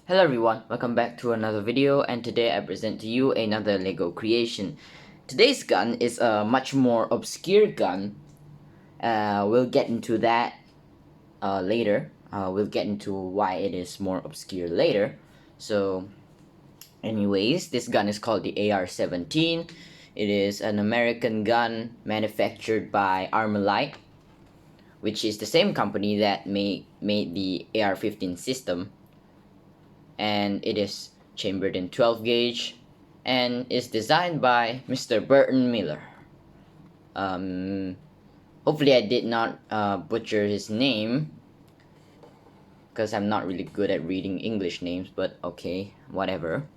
Hello everyone, welcome back to another video, and today I present to you another LEGO creation. Today's gun is a much more obscure gun. We'll get into that later. We'll get into why it is more obscure later. So anyways, this gun is called the AR17. It is an American gun manufactured by Armalite, which is the same company that made the AR-15 system. And it is chambered in 12 gauge and is designed by Mr. Burton Miller. Hopefully I did not butcher his name, because I'm not really good at reading English names, but okay, whatever.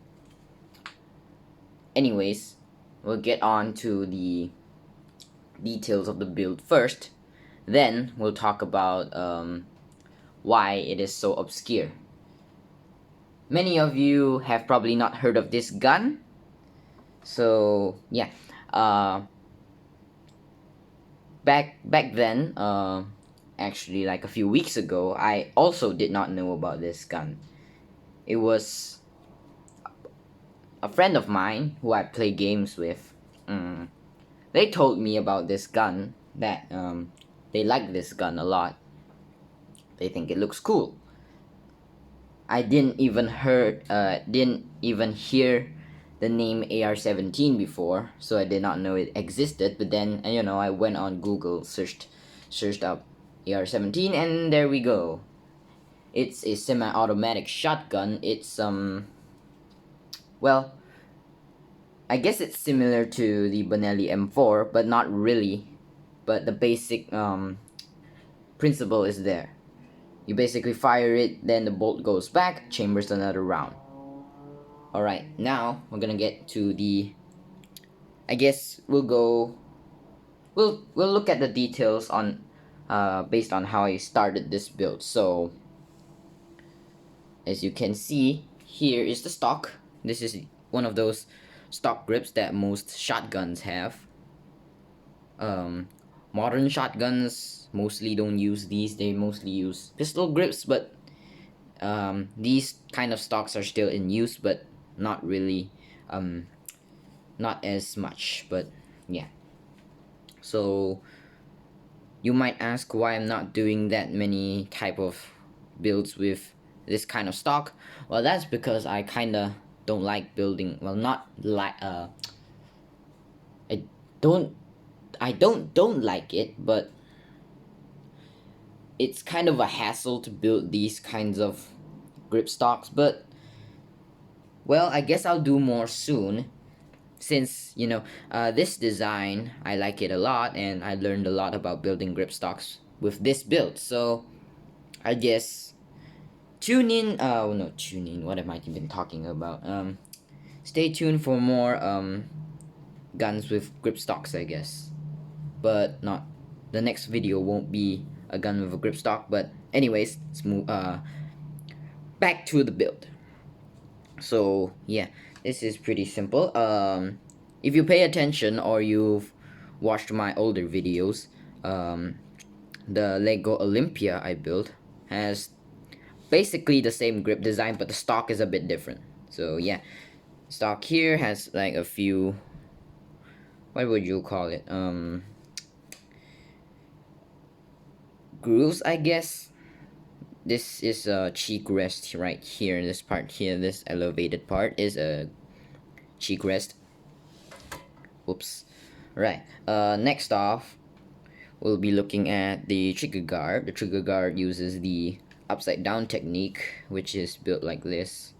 Anyways, we'll get on to the details of the build first, then we'll talk about why it is so obscure. Many of you have probably not heard of this gun, so yeah. Back then, actually like a few weeks ago, I also did not know about this gun. It was a friend of mine who I play games with. They told me about this gun, that they like this gun a lot. They think it looks cool. I didn't even hear the name AR-17 before, so I did not know it existed. But then, I went on Google, searched up AR-17, and there we go. It's a semi-automatic shotgun. It's well, I guess it's similar to the Benelli M4, but not really. But the basic principle is there. You basically fire it, then the bolt goes back, chambers another round. Alright, now we're gonna get to the, I guess we'll look at the details on based on how I started this build. So as you can see, here is the stock. This is one of those stock grips that most shotguns have. Modern shotguns mostly don't use these. They mostly use pistol grips, but these kind of stocks are still in use, but not really, not as much. But yeah, so you might ask why I'm not doing that many type of builds with this kind of stock. Well, that's because I kinda don't like building, well, not like I don't like it, but it's kind of a hassle to build these kinds of grip stocks. But well, I guess I'll do more soon, since this design, I like it a lot, and I learned a lot about building grip stocks with this build. So I guess tune in. No, tune in. What am I even talking about? Stay tuned for more guns with grip stocks, I guess. But not, the next video won't be a gun with a grip stock. But anyways, let's move back to the build. So yeah, this is pretty simple. If you pay attention, or you've watched my older videos, the Lego Olympia I built has basically the same grip design, but the stock is a bit different. So yeah, stock here has like a few, what would you call it, grooves, I guess. This is a cheek rest right here. This part here, this elevated part, is a cheek rest. Oops. Right. Next off, we'll be looking at the trigger guard. The trigger guard uses the upside down technique, which is built like this.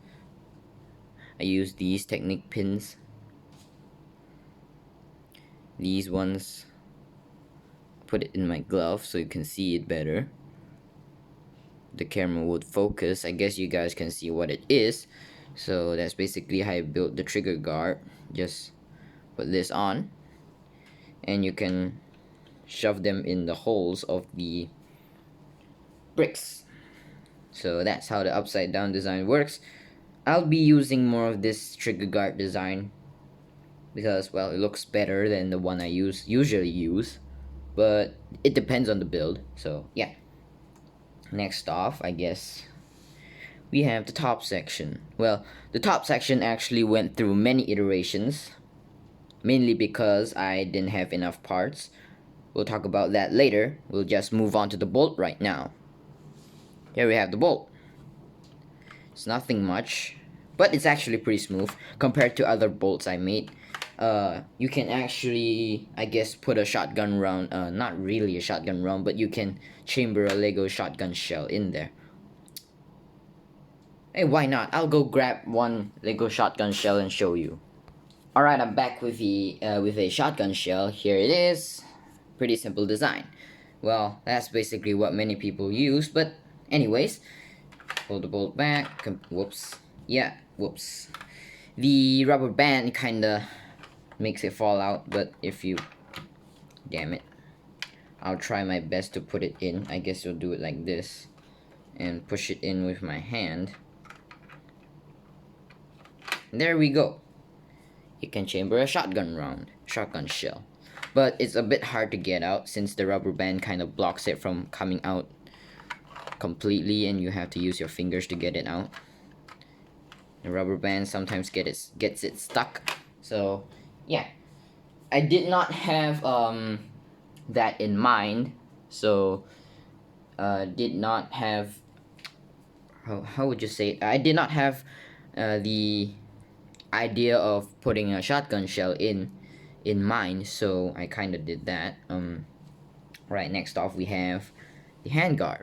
I use these technique pins. These ones, put it in my glove so you can see it better. The camera would focus. I guess you guys can see what it is. So that's basically how I built the trigger guard. Just put this on, and you can shove them in the holes of the bricks. So that's how the upside down design works. I'll be using more of this trigger guard design because, well, it looks better than the one I usually use, but it depends on the build. So yeah, next off, I guess we have the top section. Well, the top section actually went through many iterations, mainly because I didn't have enough parts. We'll talk about that later. We'll just move on to the bolt right now. Here we have the bolt. It's nothing much, but it's actually pretty smooth compared to other bolts I made. You can actually, I guess, put a shotgun round, not really a shotgun round, but you can chamber a Lego shotgun shell in there. Hey, why not? I'll go grab one Lego shotgun shell and show you. Alright, I'm back with a shotgun shell. Here it is. Pretty simple design. Well, that's basically what many people use, but anyways, pull the bolt back. Whoops. Yeah, whoops. The rubber band kinda makes it fall out, but if you... Damn it. I'll try my best to put it in. I guess you'll do it like this. And push it in with my hand. There we go. You can chamber a shotgun shell. But it's a bit hard to get out since the rubber band kind of blocks it from coming out completely, and you have to use your fingers to get it out. The rubber band sometimes gets it stuck. So yeah, I did not have that in mind. So did not have, how would you say it? I did not have the idea of putting a shotgun shell in mind, so I kind of did that. Right, next off we have the handguard.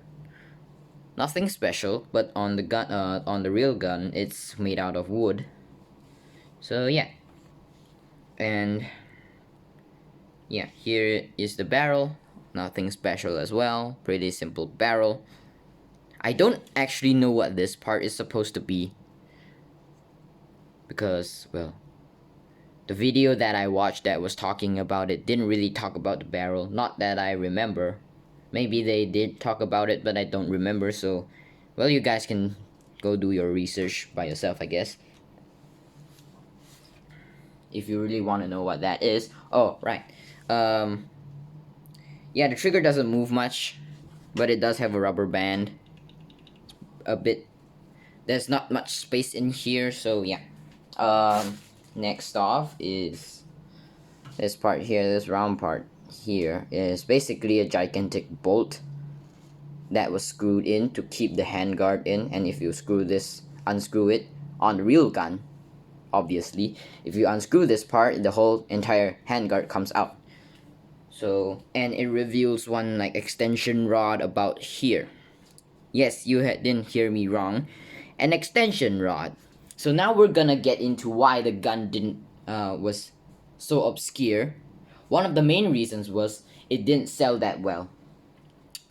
Nothing special, but on the gun, on the real gun, it's made out of wood. So yeah, and yeah, here is the barrel. Nothing special as well. Pretty simple barrel. I don't actually know what this part is supposed to be, because, well, the video that I watched that was talking about it didn't really talk about the barrel. Not that I remember. Maybe they did talk about it, but I don't remember. So, well, you guys can go do your research by yourself, I guess, if you really want to know what that is. Oh, right. Yeah, the trigger doesn't move much, but it does have a rubber band. A bit. There's not much space in here, so yeah. Next off is this part here. This round part here is basically a gigantic bolt that was screwed in to keep the handguard in, and if you unscrew it on the real gun, obviously, if you unscrew this part, the whole entire handguard comes out. So, and it reveals one like extension rod about here. Yes, you didn't hear me wrong, an extension rod. So now we're gonna get into why the gun was so obscure. One of the main reasons was it didn't sell that well.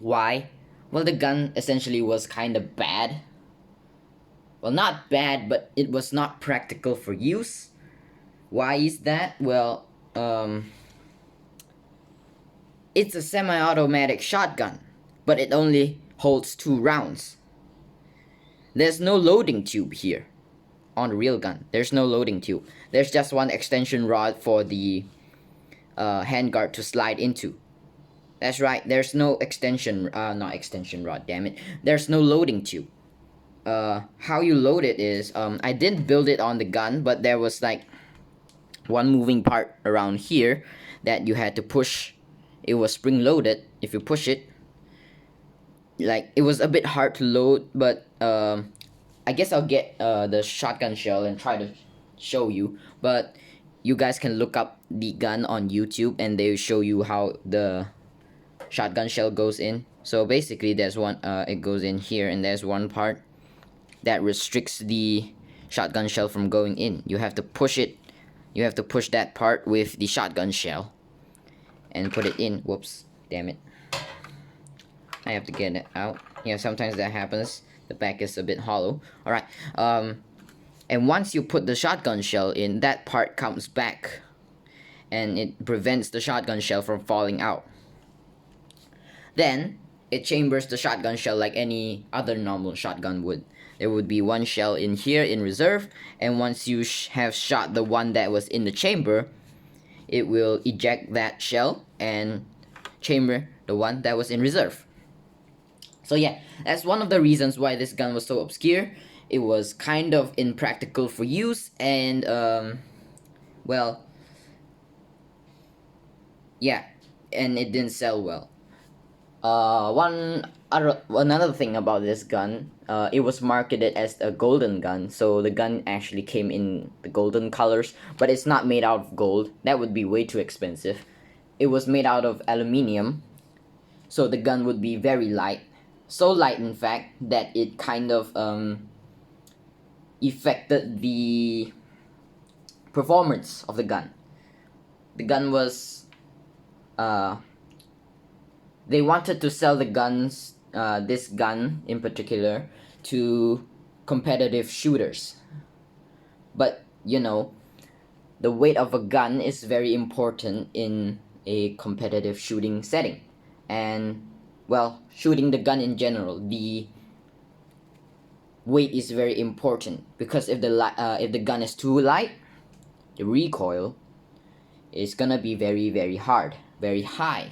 Why? Well, the gun essentially was kind of bad. Well, not bad, but it was not practical for use. Why is that? Well, it's a semi-automatic shotgun, but it only holds 2 rounds. There's no loading tube here. On the real gun, there's no loading tube. There's just one extension rod for the handguard to slide into. That's right, there's no not extension rod, damn it. There's no loading tube. How you load it is, I didn't build it on the gun, but there was like one moving part around here that you had to push. It was spring loaded. If you push it, like, it was a bit hard to load, but I guess I'll get the shotgun shell and try to show you. But you guys can look up the gun on YouTube and they show you how the shotgun shell goes in. So basically there's one, it goes in here, and there's one part that restricts the shotgun shell from going in. You have to push it. You have to push that part with the shotgun shell and put it in. Whoops, damn it. I have to get it out. Yeah, sometimes that happens. The back is a bit hollow. Alright, and once you put the shotgun shell in, that part comes back, and it prevents the shotgun shell from falling out. Then, it chambers the shotgun shell like any other normal shotgun would. There would be one shell in here in reserve, and once you have shot the one that was in the chamber, it will eject that shell and chamber the one that was in reserve. So yeah, that's one of the reasons why this gun was so obscure. It was kind of impractical for use, and well, yeah, and it didn't sell well. Another thing about this gun, it was marketed as a golden gun, so the gun actually came in the golden colors, but it's not made out of gold. That would be way too expensive. It was made out of aluminium, so the gun would be very light. So light, in fact, that it kind of affected the performance of the gun. The gun was uh, they wanted to sell the guns, this gun in particular, to competitive shooters. But you know, the weight of a gun is very important in a competitive shooting setting, and well, shooting the gun in general, the weight is very important because if the gun is too light, the recoil is gonna be very hard, very high.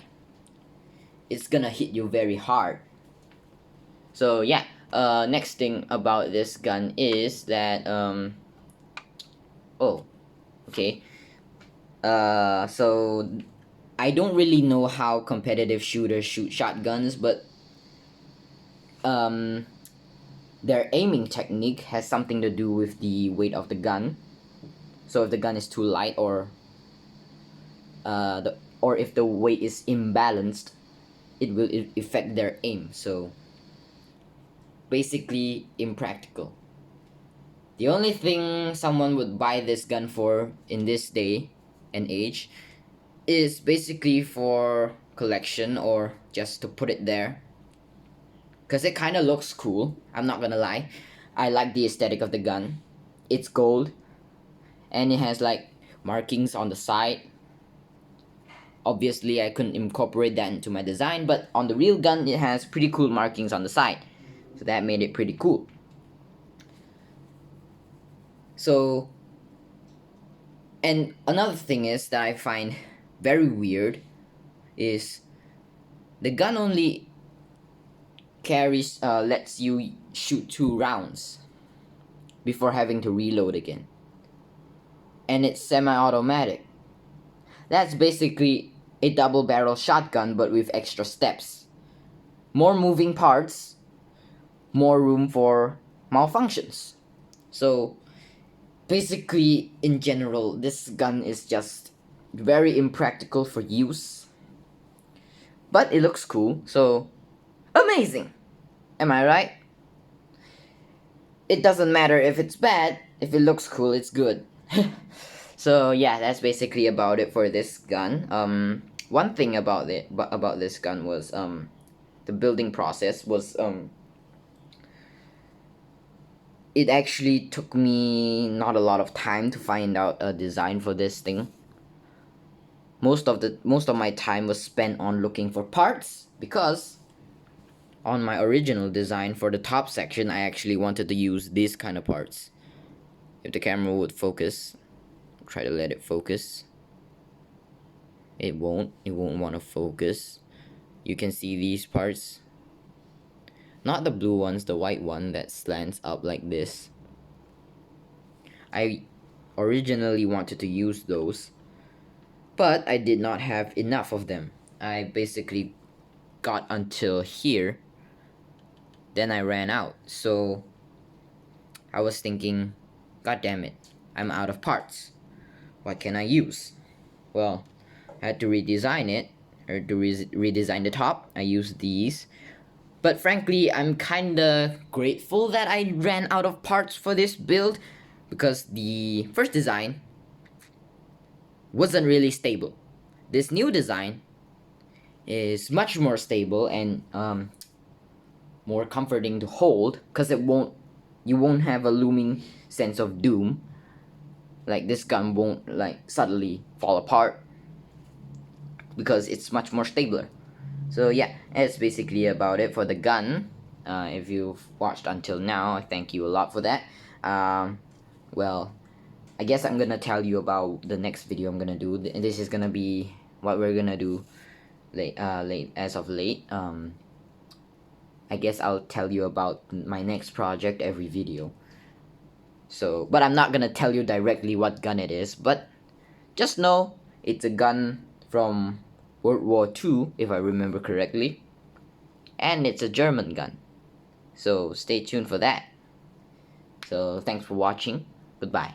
It's gonna hit you very hard. So yeah, next thing about this gun is that oh, okay. So I don't really know how competitive shooters shoot shotguns, but um, their aiming technique has something to do with the weight of the gun. So if the gun is too light, or if the weight is imbalanced, it will affect their aim. So basically impractical. The only thing someone would buy this gun for in this day and age is basically for collection or just to put it there. Because it kind of looks cool, I'm not gonna lie. I like the aesthetic of the gun. It's gold, and it has like markings on the side. Obviously, I couldn't incorporate that into my design, but on the real gun, it has pretty cool markings on the side. So that made it pretty cool. So, and another thing is that I find very weird is the gun only lets you shoot 2 rounds before having to reload again, and it's semi-automatic. That's basically a double barrel shotgun but with extra steps, more moving parts, more room for malfunctions. So basically, in general, this gun is just very impractical for use, but it looks cool, so amazing. Am I right? It doesn't matter if it's bad, if it looks cool, it's good. So yeah, that's basically about it for this gun. One thing about this gun was the building process was it actually took me not a lot of time to find out a design for this thing. Most of my time was spent on looking for parts, because on my original design for the top section, I actually wanted to use these kind of parts. If the camera would focus, try to let it focus. It won't want to focus. You can see these parts. Not the blue ones, the white one that slants up like this. I originally wanted to use those, but I did not have enough of them. I basically got until here, then I ran out. So I was thinking, god damn it, I'm out of parts. What can I use? Well, I had to redesign it, or to redesign the top. I used these. But frankly, I'm kinda grateful that I ran out of parts for this build, because the first design wasn't really stable. This new design is much more stable and more comforting to hold, because you won't have a looming sense of doom. Like, this gun won't like suddenly fall apart because it's much more stabler. So yeah, that's basically about it for the gun. If you've watched until now, I thank you a lot for that. Well, I guess I'm gonna tell you about the next video I'm gonna do. This is gonna be what we're gonna do late as of late. I guess I'll tell you about my next project every video. So, but I'm not gonna tell you directly what gun it is, but just know it's a gun from World War II, if I remember correctly, and it's a German gun. So stay tuned for that. So thanks for watching. Goodbye.